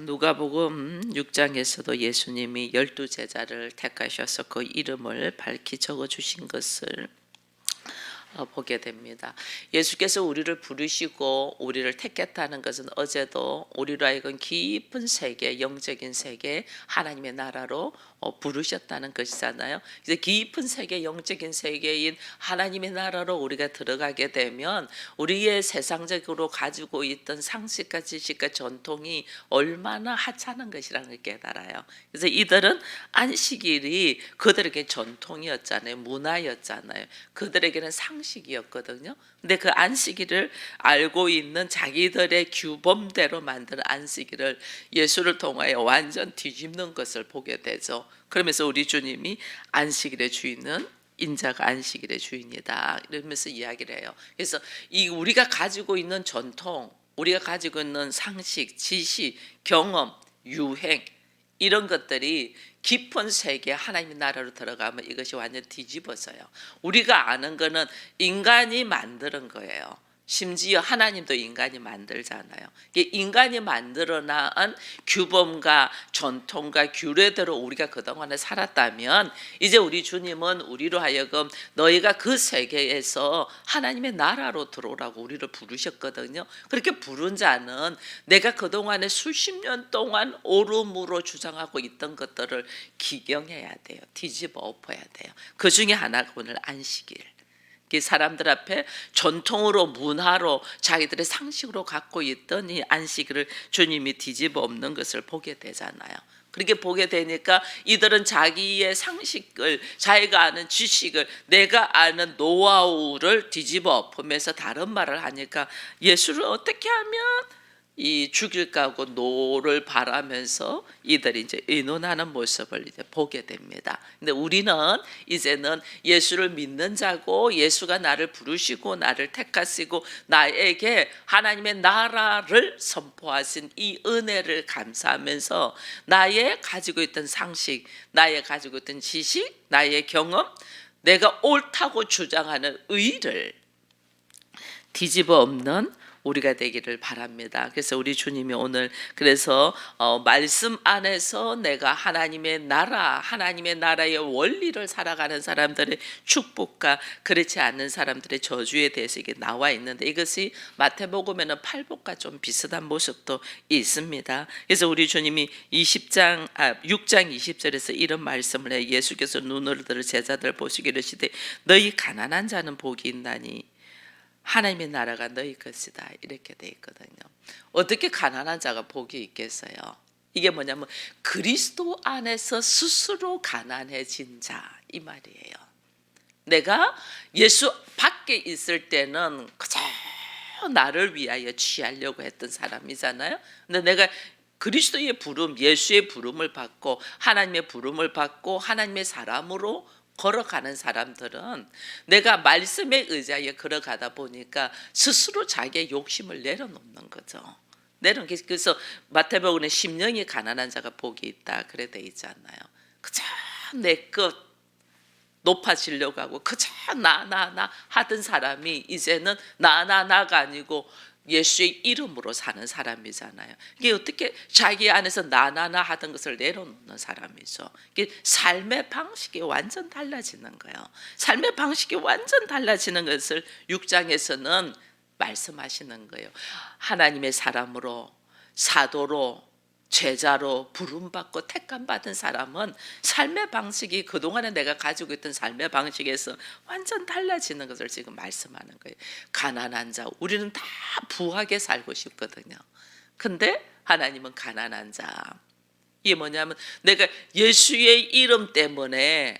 누가복음 6장에서도 예수님이 12제자를 택하셔서 그 이름을 밝히 적어 주신 것을 보게 됩니다. 예수께서 우리를 부르시고 우리를 택했다는 것은 어제도 우리로 하여금 깊은 세계, 영적인 세계, 하나님의 나라로 부르셨다는 것이잖아요. 이제 깊은 세계, 영적인 세계인 하나님의 나라로 우리가 들어가게 되면 우리의 세상적으로 가지고 있던 상식과 지식과 전통이 얼마나 하찮은 것이라는 걸 깨달아요. 그래서 이들은 안식일이 그들에게 전통이었잖아요. 문화였잖아요. 그들에게는 상식이었거든요. 근데 그 안식일을 알고 있는 자기들의 규범대로 만든 안식일을 예수를 통하여 완전 뒤집는 것을 보게 되죠. 그러면서 우리 주님이 안식일의 주인은 인자가 안식일의 주인이다 이러면서 이야기를 해요. 그래서 이 우리가 가지고 있는 전통, 우리가 가지고 있는 상식, 지식, 경험, 유행 이런 것들이 깊은 세계 하나님의 나라로 들어가면 이것이 완전 뒤집어져요. 우리가 아는 거는 인간이 만드는 거예요. 심지어 하나님도 인간이 만들잖아요. 인간이 만들어낸 규범과 전통과 규례대로 우리가 그동안에 살았다면 이제 우리 주님은 우리로 하여금 너희가 그 세계에서 하나님의 나라로 들어오라고 우리를 부르셨거든요. 그렇게 부른 자는 내가 그동안에 수십 년 동안 옳음으로 주장하고 있던 것들을 기경해야 돼요. 뒤집어 엎어야 돼요. 그 중에 하나가 오늘 안식일. 사람들 앞에 전통으로 문화로 자기들의 상식으로 갖고 있던 이 안식일을 주님이 뒤집어 엎는 것을 보게 되잖아요. 그렇게 보게 되니까 이들은 자기의 상식을, 자기가 아는 지식을, 내가 아는 노하우를 뒤집어 엎으면서 다른 말을 하니까 예수를 어떻게 하면 이 죽일까 하고 노를 바라면서 이들이 이제 의논하는 모습을 이제 보게 됩니다. 근데 우리는 이제는 예수를 믿는 자고 예수가 나를 부르시고 나를 택하시고 나에게 하나님의 나라를 선포하신 이 은혜를 감사하면서 나의 가지고 있던 상식, 나의 가지고 있던 지식, 나의 경험, 내가 옳다고 주장하는 의를 뒤집어 엎는 우리가 되기를 바랍니다. 그래서 우리 주님이 오늘 그래서 말씀 안에서 내가 하나님의 나라, 하나님의 나라의 원리를 살아가는 사람들의 축복과 그렇지 않는 사람들의 저주에 대해서 이게 나와 있는데 이것이 마태복음에는 팔복과 좀 비슷한 모습도 있습니다. 그래서 우리 주님이 6장 20절에서 이런 말씀을 해 예수께서 눈을 들어 제자들 보시기를 이르시되 너희 가난한 자는 복이 있나니 하나님의 나라가 너희 것이다 이렇게 돼 있거든요. 어떻게 가난한 자가 복이 있겠어요? 이게 뭐냐면 그리스도 안에서 스스로 가난해진 자 이 말이에요. 내가 예수 밖에 있을 때는 그저 나를 위하여 취하려고 했던 사람이잖아요. 근데 내가 그리스도의 부름, 예수의 부름을 받고 하나님의 부름을 받고 하나님의 사람으로 걸어가는 사람들은 내가 말씀에 의지하여 걸어가다 보니까 스스로 자기의 욕심을 내려놓는 거죠. 그래서 마태복음에 심령이 가난한 자가 복이 있다 그래 돼 있잖아요. 그저 내 것 높아지려고 하고 그저 나 하던 사람이 이제는 나가 아니고 예수의 이름으로 사는 사람이잖아요. 이게 어떻게 자기 안에서 나나나 하던 것을 내려놓는 사람이죠. 이게 삶의 방식이 완전 달라지는 거예요. 삶의 방식이 완전 달라지는 것을 6장에서는 말씀하시는 거예요. 하나님의 사람으로 사도로 제자로 부름받고 택감받은 사람은 삶의 방식이 그동안에 내가 가지고 있던 삶의 방식에서 완전 달라지는 것을 지금 말씀하는 거예요. 가난한 자, 우리는 다 부하게 살고 싶거든요. 근데 하나님은 가난한 자. 이게 뭐냐면 내가 예수의 이름 때문에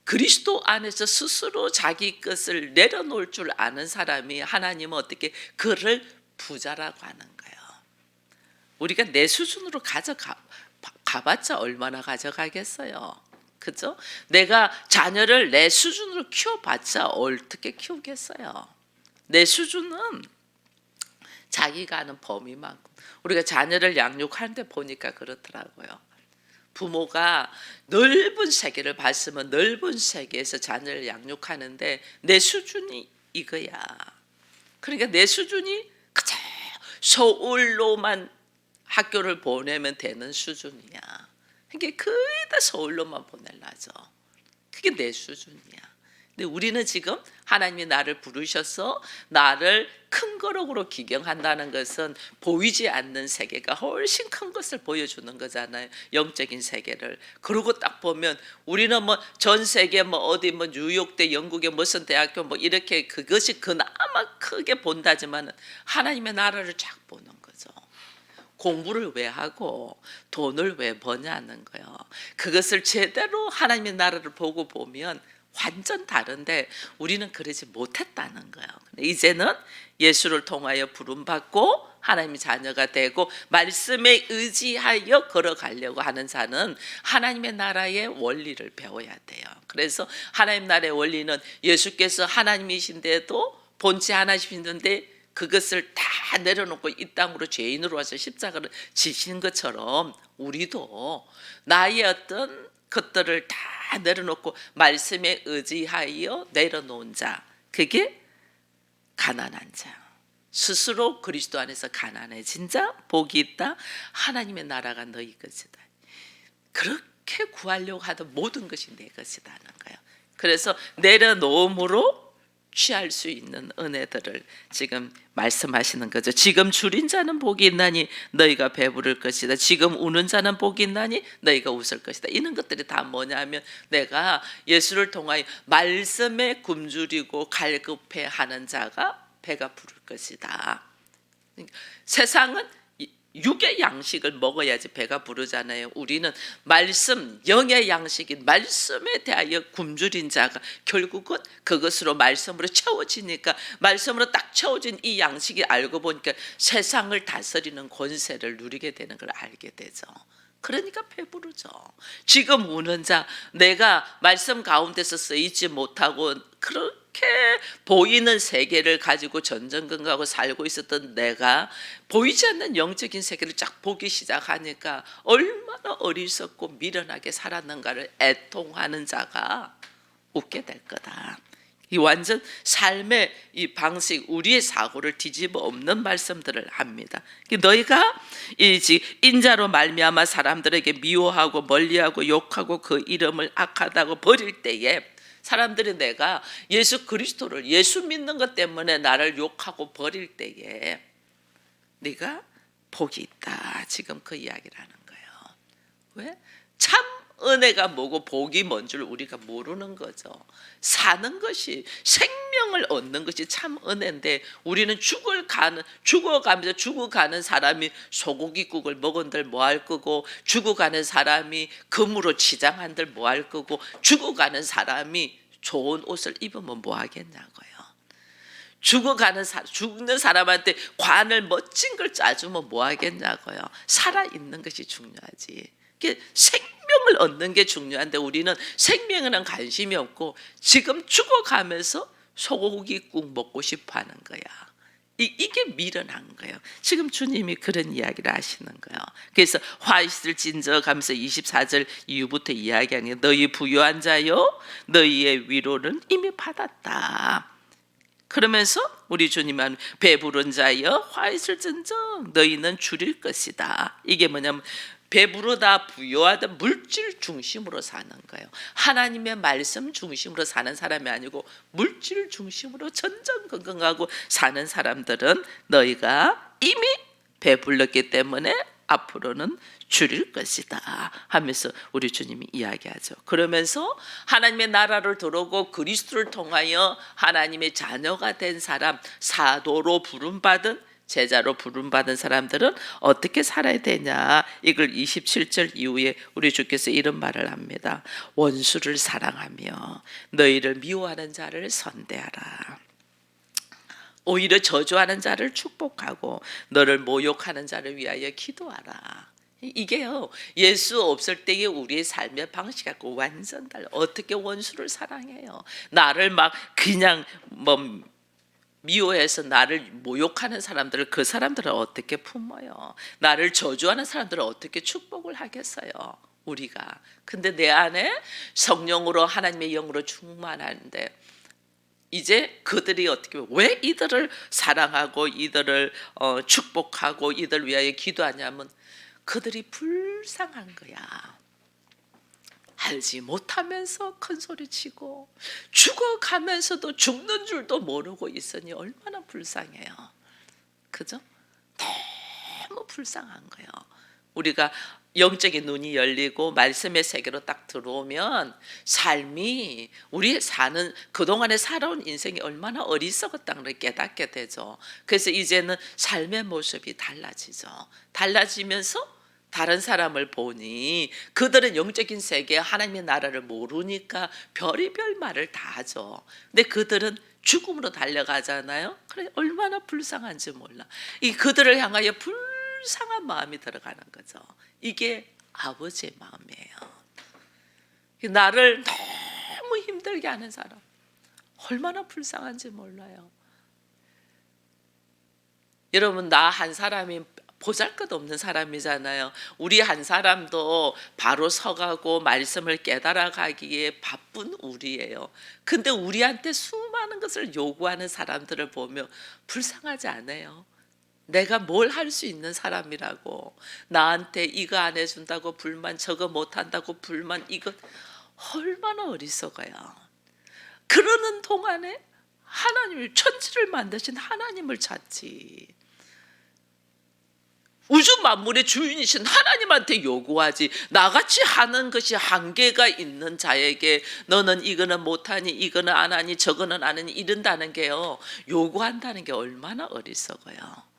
그리스도 안에서 스스로 자기 것을 내려놓을 줄 아는 사람이 하나님은 어떻게 그를 부자라고 하는 거예요. 우리가 내 수준으로 가봤자 얼마나 가져가겠어요. 그죠? 내가 자녀를 내 수준으로 키워봤자 어떻게 키우겠어요. 내 수준은 자기가 아는 범위만큼. 우리가 자녀를 양육하는데 보니까 그렇더라고요. 부모가 넓은 세계를 봤으면 넓은 세계에서 자녀를 양육하는데 내 수준이 이거야. 그러니까 내 수준이 그저 서울로만 학교를 보내면 되는 수준이야. 그게 거의 다 서울로만 보내려죠. 그게 내 수준이야. 근데 우리는 지금 하나님이 나를 부르셔서 나를 큰 거룩으로 기경한다는 것은 보이지 않는 세계가 훨씬 큰 것을 보여주는 거잖아요. 영적인 세계를. 그러고 딱 보면 우리는 뭐 전 세계 뭐 어디 뭐 뉴욕대 영국의 무슨 대학교 뭐 이렇게 그것이 그나마 크게 본다지만 하나님의 나라를 쫙 보는 거죠. 공부를 왜 하고 돈을 왜 버냐는 거예요. 그것을 제대로 하나님의 나라를 보고 보면 완전 다른데 우리는 그러지 못했다는 거예요. 이제는 예수를 통하여 부름받고 하나님의 자녀가 되고 말씀에 의지하여 걸어가려고 하는 자는 하나님의 나라의 원리를 배워야 돼요. 그래서 하나님 나라의 원리는 예수께서 하나님이신데도 본체 하나님이신데 그것을 다 내려놓고 이 땅으로 죄인으로 와서 십자가를 지신 것처럼 우리도 나의 어떤 것들을 다 내려놓고 말씀에 의지하여 내려놓은 자, 그게 가난한 자, 스스로 그리스도 안에서 가난해진 자 복이 있다. 하나님의 나라가 너희 것이다. 그렇게 구하려고 하던 모든 것이 내 것이다는 거예요. 그래서 내려놓음으로 취할 수 있는 은혜들을 지금 말씀하시는 거죠. 지금 줄인 자는 복이 있나니 너희가 배부를 것이다. 지금 우는 자는 복이 있나니 너희가 웃을 것이다. 이런 것들이 다 뭐냐면 내가 예수를 통하여 말씀에 굶주리고 갈급해하는 자가 배가 부를 것이다. 세상은 육의 양식을 먹어야지 배가 부르잖아요. 우리는 말씀, 영의 양식인 말씀에 대하여 굶주린 자가 결국은 그것으로 말씀으로 채워지니까 말씀으로 딱 채워진 이 양식이 알고 보니까 세상을 다스리는 권세를 누리게 되는 걸 알게 되죠. 그러니까 배부르죠. 지금 우는 자, 내가 말씀 가운데서 쓰이지 못하고 그렇게 보이는 세계를 가지고 전전긍긍하고 살고 있었던 내가 보이지 않는 영적인 세계를 쫙 보기 시작하니까 얼마나 어리석고 미련하게 살았는가를 애통하는 자가 웃게 될 거다. 이 완전 삶의 이 방식, 우리의 사고를 뒤집어 엎는 말씀들을 합니다. 너희가 이 인자로 말미암아 사람들에게 미워하고 멀리하고 욕하고 그 이름을 악하다고 버릴 때에 사람들이 내가 예수 그리스도를 예수 믿는 것 때문에 나를 욕하고 버릴 때에 네가 복이 있다. 지금 그 이야기를 하는 거예요. 왜? 참 은혜가 뭐고 복이 뭔 줄 우리가 모르는 거죠. 사는 것이 생명을 얻는 것이 참 은혜인데 우리는 죽어가면서 죽어가는 사람이 소고기국을 먹은들 뭐할 거고 죽어가는 사람이 금으로 치장한들 뭐할 거고 죽어가는 사람이 좋은 옷을 입으면 뭐 하겠냐고요. 죽는 사람한테 관을 멋진 걸 짜주면 뭐 하겠냐고요. 살아있는 것이 중요하지. 생명을 얻는 게 중요한데 우리는 생명에는 관심이 없고 지금 죽어가면서 소고기국 먹고 싶어 하는 거야. 이게 미련한 거예요. 지금 주님이 그런 이야기를 하시는 거예요. 그래서 화 있을 진저 가면서 24절 이후부터 이야기하는 게 너희 부유한 자요 너희의 위로는 이미 받았다. 그러면서 우리 주님은 배부른 자여 화 있을진저 너희는 줄일 것이다. 이게 뭐냐면 배부르다 부유하다 물질 중심으로 사는 거예요. 하나님의 말씀 중심으로 사는 사람이 아니고 물질 중심으로 전전긍긍하고 사는 사람들은 너희가 이미 배불렀기 때문에 앞으로는 줄일 것이다 하면서 우리 주님이 이야기하죠. 그러면서 하나님의 나라를 들어오고 그리스도를 통하여 하나님의 자녀가 된 사람, 사도로 부름받은 제자로 부름받은 사람들은 어떻게 살아야 되냐. 이걸 27절 이후에 우리 주께서 이런 말을 합니다. 원수를 사랑하며 너희를 미워하는 자를 선대하라. 오히려 저주하는 자를 축복하고 너를 모욕하는 자를 위하여 기도하라. 이게요 예수 없을 때의 우리의 삶의 방식하고 완전 달라. 어떻게 원수를 사랑해요? 나를 막 그냥 미워해서 나를 모욕하는 사람들을 그 사람들은 어떻게 품어요? 나를 저주하는 사람들은 어떻게 축복을 하겠어요? 우리가. 근데 내 안에 성령으로 하나님의 영으로 충만한데 이제 그들이 어떻게 왜 이들을 사랑하고 이들을 축복하고 이들 위하여 기도하냐면 그들이 불쌍한 거야. 알지 못하면서 큰 소리치고 죽어가면서도 죽는 줄도 모르고 있으니 얼마나 불쌍해요. 그죠? 너무 불쌍한 거예요. 우리가 영적인 눈이 열리고 말씀의 세계로 딱 들어오면 삶이 우리 사는 그동안에 살아온 인생이 얼마나 어리석었다는 걸 깨닫게 되죠. 그래서 이제는 삶의 모습이 달라지죠. 달라지면서 다른 사람을 보니 그들은 영적인 세계 하나님의 나라를 모르니까 별의별 말을 다 하죠. 근데 그들은 죽음으로 달려가잖아요. 그래 얼마나 불쌍한지 몰라. 이 그들을 향하여 불쌍한 마음이 들어가는 거죠. 이게 아버지의 마음이에요. 나를 너무 힘들게 하는 사람 얼마나 불쌍한지 몰라요. 여러분 나 한 사람이 보잘것없는 사람이잖아요. 우리 한 사람도 바로 서가고 말씀을 깨달아 가기에 바쁜 우리예요. 근데 우리한테 수많은 것을 요구하는 사람들을 보면 불쌍하지 않아요? 내가 뭘 할 수 있는 사람이라고. 나한테 이거 안 해준다고 불만, 저거 못한다고 불만, 이거 얼마나 어리석어요. 그러는 동안에 하나님을, 천지를 만드신 하나님을 찾지. 우주 만물의 주인이신 하나님한테 요구하지. 나같이 하는 것이 한계가 있는 자에게 너는 이거는 못하니 이거는 안 하니 저거는 안 하니 이런다는 게요, 요구한다는 게 얼마나 어리석어요.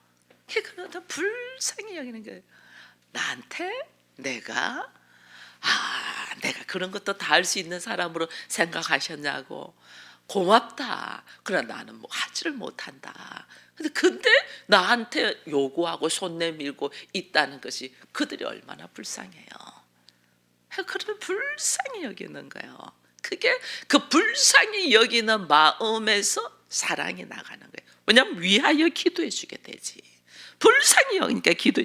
그러다 불쌍히 여기는 거예요. 나한테 내가 그런 것도 다 할 수 있는 사람으로 생각하셨냐고. 고맙다. 그러나 나는 뭐 하지를 못한다. 근데 나한테 요구하고 손 내밀고 있다는 것이 그들이 얼마나 불쌍해요. 그런 불쌍히 여기는 거예요. 그게 그 불쌍히 여기는 마음에서 사랑이 나가는 거예요. 왜냐하면 위하여 기도해 주게 되지. 불쌍히 여기니까 기도.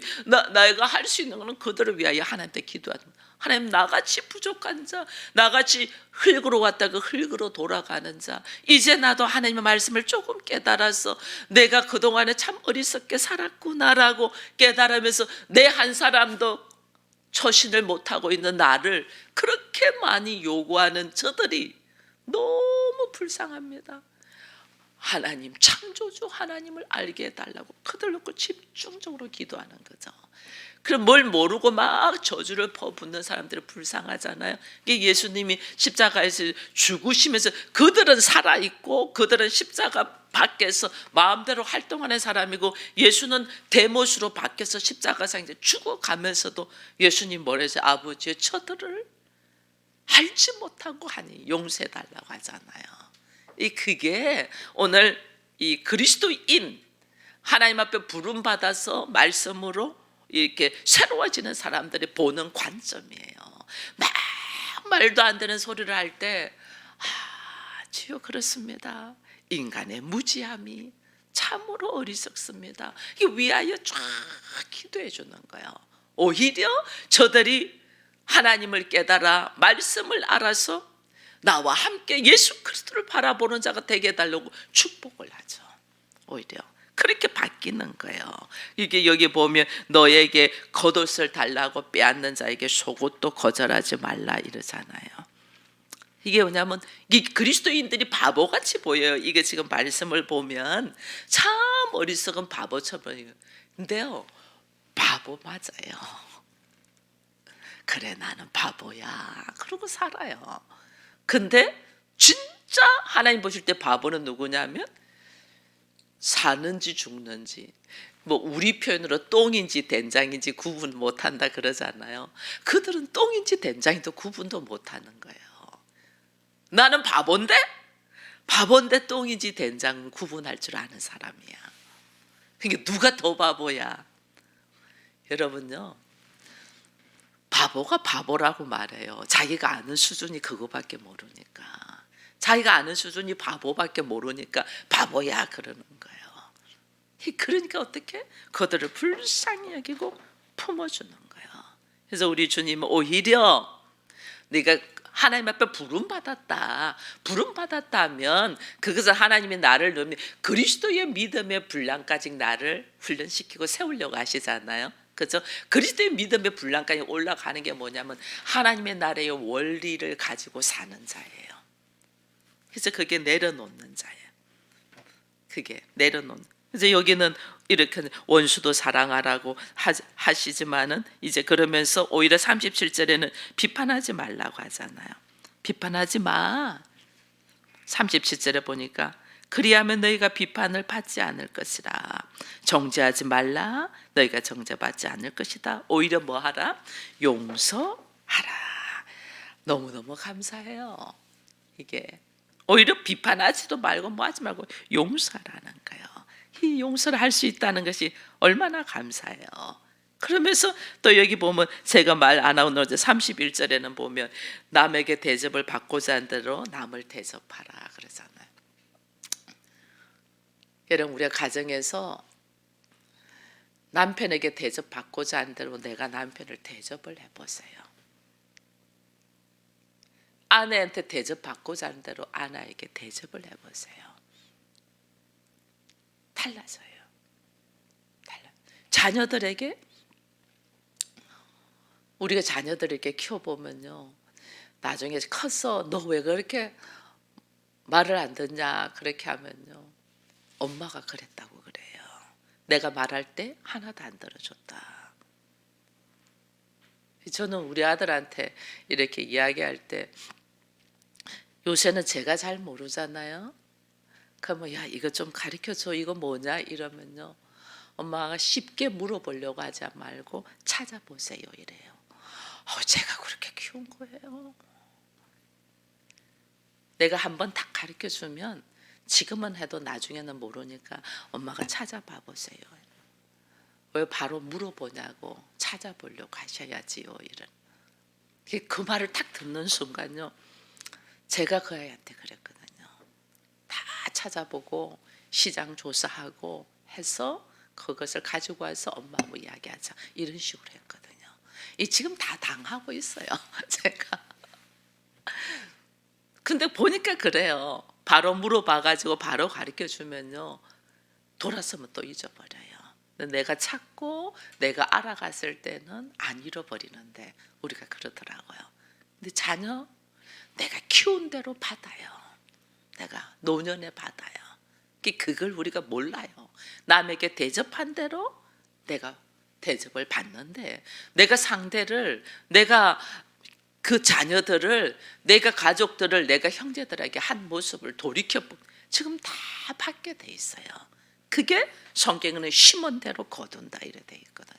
내가 할 수 있는 것은 그들을 위하여 하나님께 기도하는 거예요. 하나님 나같이 부족한 자, 나같이 흙으로 왔다가 흙으로 돌아가는 자, 이제 나도 하나님의 말씀을 조금 깨달아서 내가 그동안에 참 어리석게 살았구나라고 깨달으면서 내 한 사람도 처신을 못하고 있는 나를 그렇게 많이 요구하는 저들이 너무 불쌍합니다. 하나님, 창조주 하나님을 알게 해달라고 그들 놓고 집중적으로 기도하는 거죠. 그럼 뭘 모르고 막 저주를 퍼붓는 사람들이 불쌍하잖아요. 이게 예수님이 십자가에서 죽으시면서 그들은 살아있고 그들은 십자가 밖에서 마음대로 활동하는 사람이고 예수는 대못으로 밖에서 십자가상 이제 죽어가면서도 예수님 뭐래서 아버지의 저들을 알지 못하고 하니 용서해달라고 하잖아요. 그게 오늘 이 그리스도인 하나님 앞에 부름 받아서 말씀으로 이렇게 새로워지는 사람들이 보는 관점이에요. 막 말도 안 되는 소리를 할 때 주여 그렇습니다. 인간의 무지함이 참으로 어리석습니다. 이게 위하여 쫙 기도해 주는 거예요. 오히려 저들이 하나님을 깨달아 말씀을 알아서 나와 함께 예수 그리스도를 바라보는 자가 되게 해달라고 축복을 하죠. 오히려 그렇게 바뀌는 거예요. 이게 여기 보면 너에게 겉옷을 달라고 빼앗는 자에게 속옷도 거절하지 말라 이러잖아요. 이게 뭐냐면 이 그리스도인들이 바보같이 보여요. 이게 지금 말씀을 보면 참 어리석은 바보처럼 보여요. 근데요, 바보 맞아요. 그래 나는 바보야 그러고 살아요. 근데 진짜 하나님 보실 때 바보는 누구냐면 사는지 죽는지, 뭐 우리 표현으로 똥인지 된장인지 구분 못한다 그러잖아요. 그들은 똥인지 된장인지 구분도 못하는 거예요. 나는 바본데 똥인지 된장 구분할 줄 아는 사람이야. 그러니까 누가 더 바보야? 여러분요, 바보가 바보라고 말해요. 자기가 아는 수준이 그거밖에 모르니까. 자기가 아는 수준이 바보밖에 모르니까 바보야 그러는 거예요. 그러니까 어떻게? 그들을 불쌍히 여기고 품어주는 거예요. 그래서 우리 주님은 오히려 네가 하나님 앞에 부름받았다면 그것은 하나님이 나를 넣으면 그리스도의 믿음의 분량까지 나를 훈련시키고 세우려고 하시잖아요. 그죠? 그리스도의 믿음의 분량까지 올라가는 게 뭐냐면 하나님의 나라의 원리를 가지고 사는 자예요. 그래서 그게 내려놓는 자예요. 그게 내려놓는. 그래서 여기는 이렇게 원수도 사랑하라고 하시지만은 이제 그러면서 오히려 37절에는 비판하지 말라고 하잖아요. 비판하지 마. 37절에 보니까 그리하면 너희가 비판을 받지 않을 것이라. 정죄하지 말라. 너희가 정죄받지 않을 것이다. 오히려 뭐 하라? 용서하라. 너무너무 감사해요. 이게 오히려 비판하지도 말고 뭐 하지 말고 용서하라는 거예요. 이 용서를 할 수 있다는 것이 얼마나 감사해요. 그러면서 또 여기 보면 제가 말 안 하고 어제 31절에는 보면 남에게 대접을 받고자 한 대로 남을 대접하라 그러잖아요. 여러분 우리가 가정에서 남편에게 대접받고자 한 대로 내가 남편을 대접을 해보세요. 아내한테 대접받고자 하는 대로 아내에게 대접을 해보세요. 달라져요. 자녀들에게 우리가 자녀들에게 키워보면요. 나중에 커서 너 왜 그렇게 말을 안 듣냐 그렇게 하면요. 엄마가 그랬다고 그래요. 내가 말할 때 하나도 안 들어줬다. 저는 우리 아들한테 이렇게 이야기할 때 요새는 제가 잘 모르잖아요. 그러면 야 이거 좀 가르쳐줘. 이거 뭐냐 이러면요. 엄마가 쉽게 물어보려고 하지 말고 찾아보세요 이래요. 제가 그렇게 키운 거예요. 내가 한번 딱 가르쳐주면 지금은 해도 나중에는 모르니까 엄마가 찾아봐 보세요. 왜 바로 물어보냐고 찾아보려고 하셔야지요. 이런. 그 말을 딱 듣는 순간요. 제가 그 아이한테 그랬거든요. 다 찾아보고 시장 조사하고 해서 그것을 가지고 와서 엄마하고 이야기하자. 이런 식으로 했거든요. 지금 다 당하고 있어요. 제가. 근데 보니까 그래요. 바로 물어봐가지고 바로 가르쳐주면요. 돌아서면 또 잊어버려요. 내가 찾고 내가 알아갔을 때는 안 잃어버리는데 우리가 그러더라고요. 근데 자녀 내가 키운 대로 받아요. 내가 노년에 받아요. 그걸 우리가 몰라요. 남에게 대접한 대로 내가 대접을 받는데 내가 상대를 내가 그 자녀들을 내가 가족들을 내가 형제들에게 한 모습을 돌이켜 지금 다 받게 돼 있어요. 그게 성경에는 심은 대로 거둔다 이래 돼 있거든요.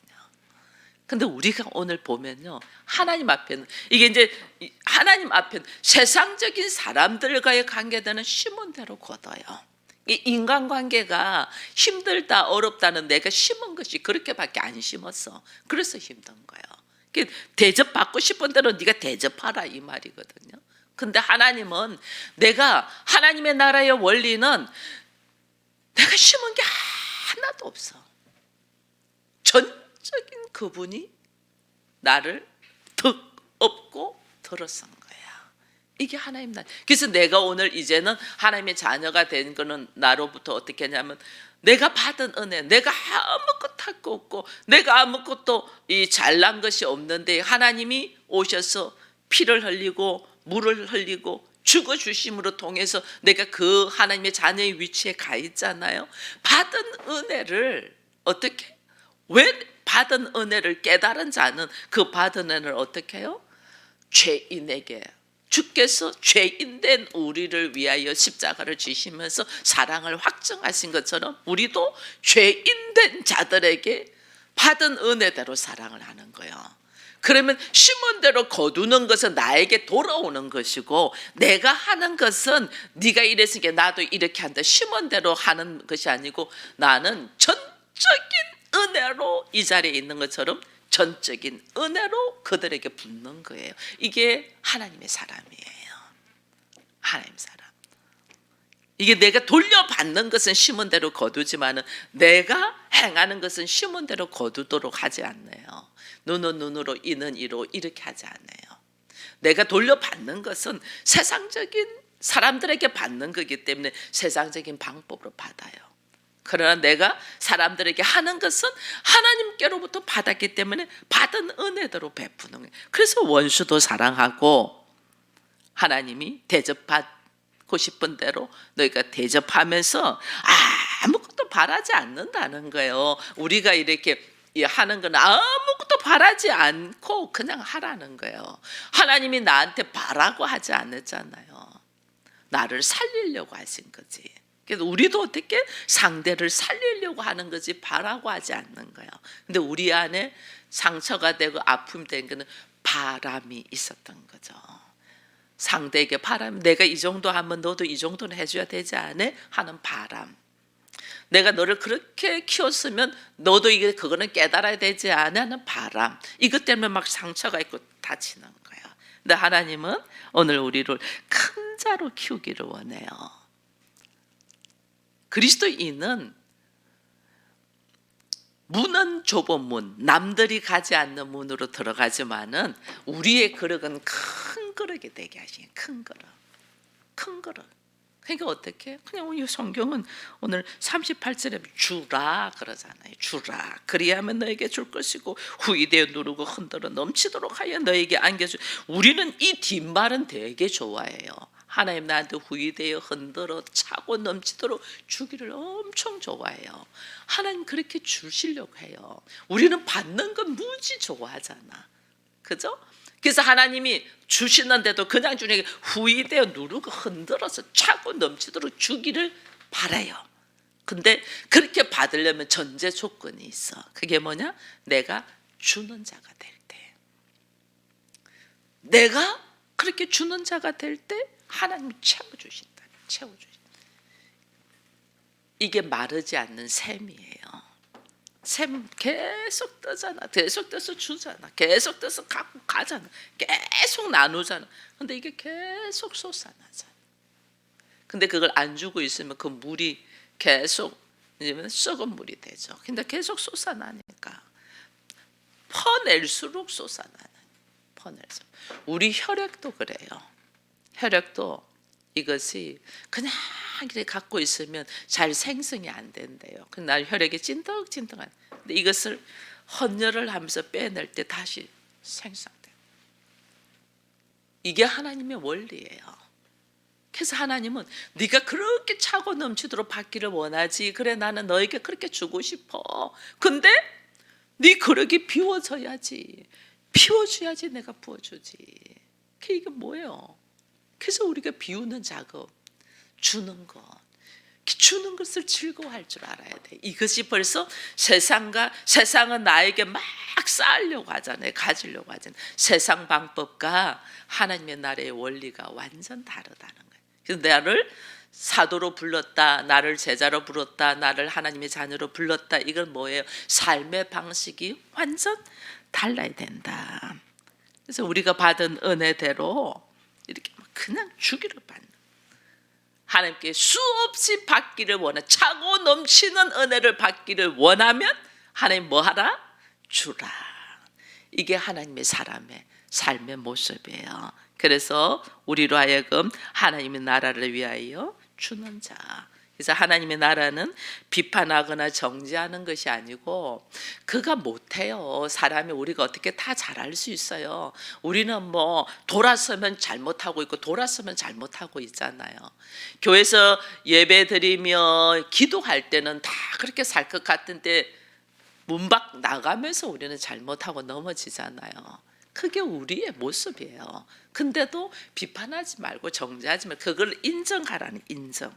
근데 우리가 오늘 보면요. 하나님 앞에는 이게 이제 하나님 앞에는 세상적인 사람들과의 관계들은 심은 대로 거둬요. 이 인간관계가 힘들다 어렵다는 내가 심은 것이 그렇게밖에 안 심었어. 그래서 힘든 거예요. 대접받고 싶은 대로 네가 대접하라 이 말이거든요. 근데 하나님은 내가 하나님의 나라의 원리는 내가 심은 게 하나도 없어. 전적인 그분이 나를 덕 업고 들어선 거야. 이게 하나님 나라. 그래서 내가 오늘 이제는 하나님의 자녀가 된 거는 나로부터 어떻게 하냐면 내가 받은 은혜, 내가 아무것도 할 거 없고 내가 아무것도 잘난 것이 없는데 하나님이 오셔서 피를 흘리고 물을 흘리고 죽어주심으로 통해서 내가 그 하나님의 자녀의 위치에 가 있잖아요. 받은 은혜를 어떻게? 왜 받은 은혜를 깨달은 자는 그 받은 은혜를 어떻게 해요? 죄인에게 주께서 죄인된 우리를 위하여 십자가를 지시면서 사랑을 확증하신 것처럼 우리도 죄인된 자들에게 받은 은혜대로 사랑을 하는 거예요. 그러면 심은 대로 거두는 것은 나에게 돌아오는 것이고 내가 하는 것은 네가 이랬으니까 나도 이렇게 한다. 심은 대로 하는 것이 아니고 나는 전적인 은혜로 이 자리에 있는 것처럼 전적인 은혜로 그들에게 붙는 거예요. 이게 하나님의 사람이에요. 하나님 사람. 이게 내가 돌려받는 것은 심은 대로 거두지만은 내가 행하는 것은 심은 대로 거두도록 하지 않네요. 눈은 눈으로 이는 이로 이렇게 하지 않네요. 내가 돌려받는 것은 세상적인 사람들에게 받는 거기 때문에 세상적인 방법으로 받아요. 그러나 내가 사람들에게 하는 것은 하나님께로부터 받았기 때문에 받은 은혜대로 베푸는 거예요. 그래서 원수도 사랑하고 하나님이 대접받고 싶은 대로 너희가 대접하면서 아무것도 바라지 않는다는 거예요. 우리가 이렇게 하는 건 아무것도 바라지 않고 그냥 하라는 거예요. 하나님이 나한테 바라고 하지 않았잖아요. 나를 살리려고 하신 거지. 그래서 우리도 어떻게 상대를 살리려고 하는 거지 바라고 하지 않는 거예요. 근데 우리 안에 상처가 되고 아픔이 된 거는 바람이 있었던 거죠. 상대에게 바람, 내가 이 정도 하면 너도 이 정도는 해줘야 되지 않아? 하는 바람. 내가 너를 그렇게 키웠으면 너도 이게 그거는 깨달아야 되지 않아? 하는 바람. 이것 때문에 막 상처가 있고 다치는 거예요. 근데 하나님은 오늘 우리를 큰 자로 키우기를 원해요. 그리스도인은 문은 좁은 문, 남들이 가지 않는 문으로 들어가지만은 우리의 그릇은 큰 그릇이 되게 하시는 큰 그릇, 큰 그릇. 그러니까 어떻게? 그냥 우리 성경은 오늘 38절에 주라 그러잖아요. 주라. 그리하면 너에게 줄 것이고 후이되어 누르고 흔들어 넘치도록 하여 너에게 안겨주. 우리는 이 뒷말은 되게 좋아해요. 하나님 나한테 후이되어 흔들어 차고 넘치도록 주기를 엄청 좋아해요. 하나님 그렇게 주시려고 해요. 우리는 받는 건 무지 좋아하잖아. 그죠? 그래서 하나님이 주시는데도 그냥 주는 게 후이되어 누르고 흔들어서 차고 넘치도록 주기를 바라요. 근데 그렇게 받으려면 전제 조건이 있어. 그게 뭐냐? 내가 주는 자가 될 때. 내가 그렇게 주는 자가 될 때 하나님이 채워주신다. 채워주신다. 이게 마르지 않는 샘이에요. 샘 계속 뜨잖아. 계속 떠서 주잖아. 계속 떠서 갖고 가잖아. 계속 나누잖아. 근데 이게 계속 솟아나잖아. 근데 그걸 안 주고 있으면 그 물이 계속 썩은 물이 되죠. 근데 계속 솟아나니까 퍼낼수록 솟아나는. 퍼낼수록. 우리 혈액도 그래요. 혈액도 이것이 그냥 이렇게 갖고 있으면 잘 생성이 안 된대요. 근데 날 혈액이 찐득찐득한. 근데 이것을 헌혈을 하면서 빼낼 때 다시 생성돼요. 이게 하나님의 원리예요. 그래서 하나님은 네가 그렇게 차고 넘치도록 받기를 원하지. 그래 나는 너에게 그렇게 주고 싶어. 근데 네 그릇이 비워져야지. 비워줘야지 내가 부어주지. 이게 뭐예요? 그래서 우리가 비우는 작업, 주는 것, 주는 것을 즐거워할 줄 알아야 돼. 이것이 벌써 세상은 나에게 막 쌓으려고 하잖아요. 가지려고 하잖아요. 세상 방법과 하나님의 나라의 원리가 완전 다르다는 거예요. 그래서 나를 사도로 불렀다, 나를 제자로 불렀다, 나를 하나님의 자녀로 불렀다. 이건 뭐예요? 삶의 방식이 완전 달라야 된다. 그래서 우리가 받은 은혜대로 이렇게 그냥 주기를 받는, 하나님께 수없이 받기를 원해. 차고 넘치는 은혜를 받기를 원하면 하나님 뭐 하라? 주라. 이게 하나님의 사람의 삶의 모습이에요. 그래서 우리로 하여금 하나님의 나라를 위하여 주는 자. 그래서 하나님의 나라는 비판하거나 정죄하는 것이 아니고 그가 못해요. 사람이 우리가 어떻게 다 잘할 수 있어요. 우리는 뭐 돌아서면 잘못하고 있고 돌아서면 잘못하고 있잖아요. 교회에서 예배 드리며 기도할 때는 다 그렇게 살 것 같은데 문 밖 나가면서 우리는 잘못하고 넘어지잖아요. 그게 우리의 모습이에요. 근데도 비판하지 말고 정죄하지 말고 그걸 인정하라는 인정.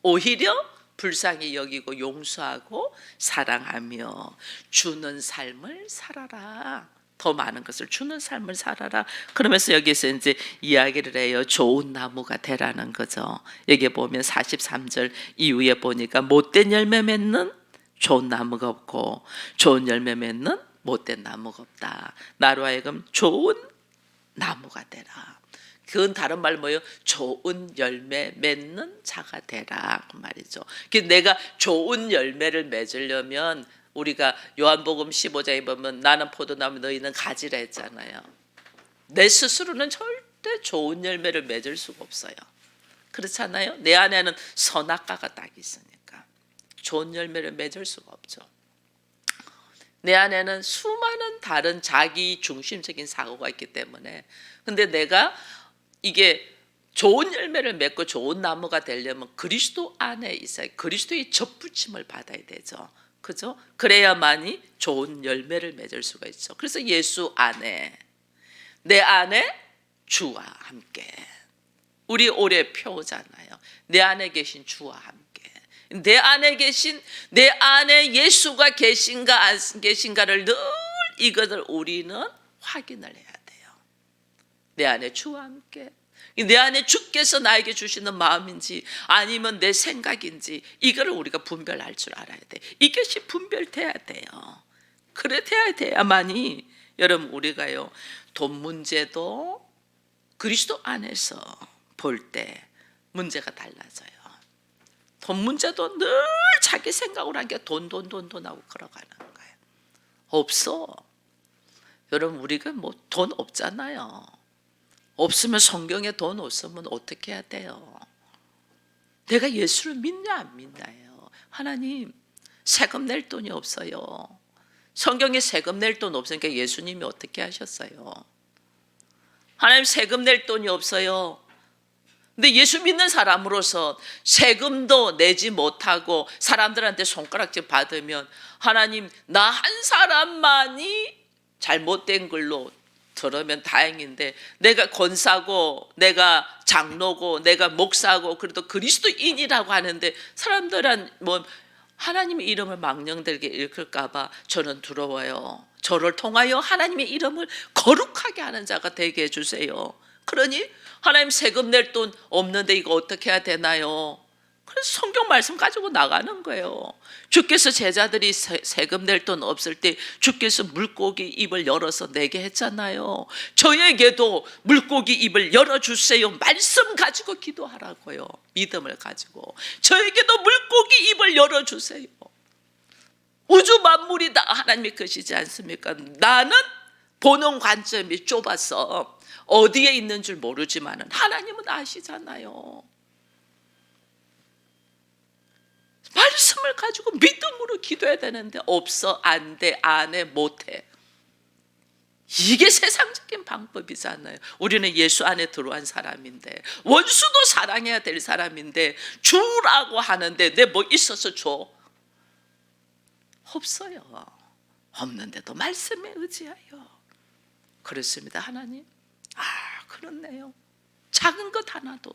오히려 불쌍히 여기고 용서하고 사랑하며 주는 삶을 살아라. 더 많은 것을 주는 삶을 살아라. 그러면서 여기서 이제 이야기를 해요. 좋은 나무가 되라는 거죠. 여기 보면 43절 이후에 보니까 못된 열매 맺는 좋은 나무가 없고 좋은 열매 맺는 못된 나무가 없다. 나로 하여금 좋은 나무가 되라. 그건 다른 말 뭐예요? 좋은 열매 맺는 자가 되라 그 말이죠. 내가 좋은 열매를 맺으려면 우리가 요한복음 15장에 보면 나는 포도나무 너희는 가지라 했잖아요. 내 스스로는 절대 좋은 열매를 맺을 수가 없어요. 그렇잖아요. 내 안에는 선악과가 딱 있으니까 좋은 열매를 맺을 수가 없죠. 내 안에는 수많은 다른 자기 중심적인 사고가 있기 때문에. 근데 내가 이게 좋은 열매를 맺고 좋은 나무가 되려면 그리스도 안에 있어야, 그리스도의 접붙임을 받아야 되죠. 그죠? 그래야만이 좋은 열매를 맺을 수가 있죠. 그래서 예수 안에, 내 안에 주와 함께. 우리 올해 표잖아요. 내 안에 계신 주와 함께. 내 안에 계신, 내 안에 예수가 계신가 안 계신가를 늘 이것을 우리는 확인을 해야 돼요. 내 안에 주와 함께. 내 안에 주께서 나에게 주시는 마음인지 아니면 내 생각인지 이거를 우리가 분별할 줄 알아야 돼. 이것이 분별돼야 돼요. 그래 돼야만이 여러분 우리가요 돈 문제도 그리스도 안에서 볼 때 문제가 달라져요. 돈 문제도 늘 자기 생각으로 한 게 돈 하고 걸어가는 거예요. 없어. 여러분 우리가 뭐 돈 없잖아요. 없으면 성경에 돈 없으면 어떻게 해야 돼요? 내가 예수를 믿냐 안 믿나요? 하나님 세금 낼 돈이 없어요. 성경에 세금 낼 돈 없으니까 예수님이 어떻게 하셨어요? 하나님 세금 낼 돈이 없어요. 근데 예수 믿는 사람으로서 세금도 내지 못하고 사람들한테 손가락질 받으면 하나님 나 한 사람만이 잘못된 걸로 들으면 다행인데 내가 권사고 내가 장로고 내가 목사고 그래도 그리스도인이라고 하는데 사람들은 뭐 하나님의 이름을 망령되게 일컬까 봐 저는 두려워요. 저를 통하여 하나님의 이름을 거룩하게 하는 자가 되게 해주세요. 그러니 하나님 세금 낼 돈 없는데 이거 어떻게 해야 되나요? 그래서 성경 말씀 가지고 나가는 거예요. 주께서 제자들이 세금 낼 돈 없을 때 주께서 물고기 입을 열어서 내게 했잖아요. 저에게도 물고기 입을 열어주세요. 말씀 가지고 기도하라고요. 믿음을 가지고 저에게도 물고기 입을 열어주세요. 우주 만물이 다 하나님의 것이지 않습니까? 나는 보는 관점이 좁아서 어디에 있는 줄 모르지만 하나님은 아시잖아요. 말씀을 가지고 믿음으로 기도해야 되는데 없어, 안 돼, 안 해, 못해. 이게 세상적인 방법이잖아요. 우리는 예수 안에 들어온 사람인데 원수도 사랑해야 될 사람인데 주라고 하는데 내 뭐 있어서 줘? 없어요. 없는데도 말씀에 의지하여. 그렇습니다. 하나님. 그렇네요. 작은 것 하나도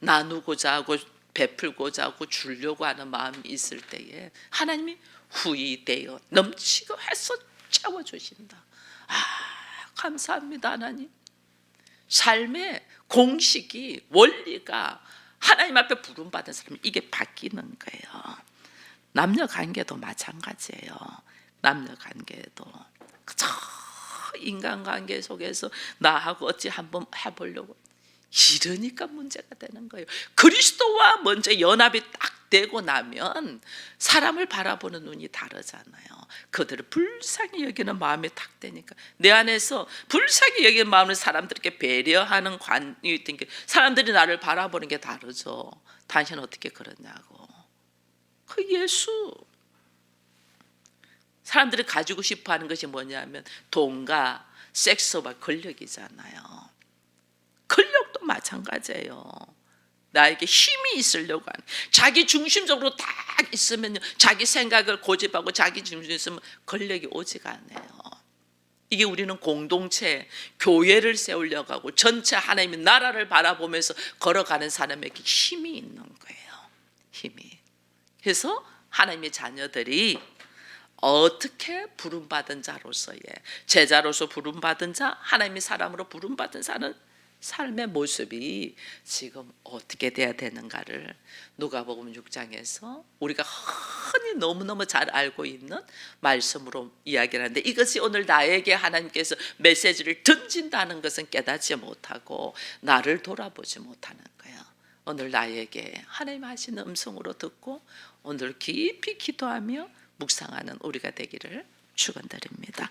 나누고자 하고 베풀고자 하고 주려고 하는 마음이 있을 때에 하나님이 후히되어 넘치고 해서 채워주신다. 감사합니다. 하나님. 삶의 공식이 원리가 하나님 앞에 부름받은 사람은 이게 바뀌는 거예요. 남녀관계도 마찬가지예요. 남녀관계도 그저 인간관계 속에서 나하고 어찌 한번 해보려고 이러니까 문제가 되는 거예요. 그리스도와 먼저 연합이 딱 되고 나면 사람을 바라보는 눈이 다르잖아요. 그들을 불쌍히 여기는 마음이 딱 되니까 내 안에서 불쌍히 여기는 마음을 사람들에게 배려하는 관이 있던 게 사람들이 나를 바라보는 게 다르죠. 당신은 어떻게 그러냐고. 그 예수. 사람들이 가지고 싶어하는 것이 뭐냐면 돈과 섹스와 권력이잖아요. 권력도 마찬가지예요. 나에게 힘이 있으려고 하는, 자기 중심적으로 딱 있으면 자기 생각을 고집하고 자기 중심이 있으면 권력이 오지가 않아요. 이게 우리는 공동체, 교회를 세우려고 하고 전체 하나님의 나라를 바라보면서 걸어가는 사람에게 힘이 있는 거예요. 힘이. 그래서 하나님의 자녀들이 어떻게 부름받은 자로서의 제자로서 부름받은 자, 하나님의 사람으로 부름받은 자는 삶의 모습이 지금 어떻게 돼야 되는가를 누가복음 6장에서 우리가 흔히 너무너무 잘 알고 있는 말씀으로 이야기를 하는데, 이것이 오늘 나에게 하나님께서 메시지를 던진다는 것은 깨닫지 못하고 나를 돌아보지 못하는 거예요. 오늘 나에게 하나님 하시는 음성으로 듣고 오늘 깊이 기도하며 묵상하는 우리가 되기를 축원드립니다.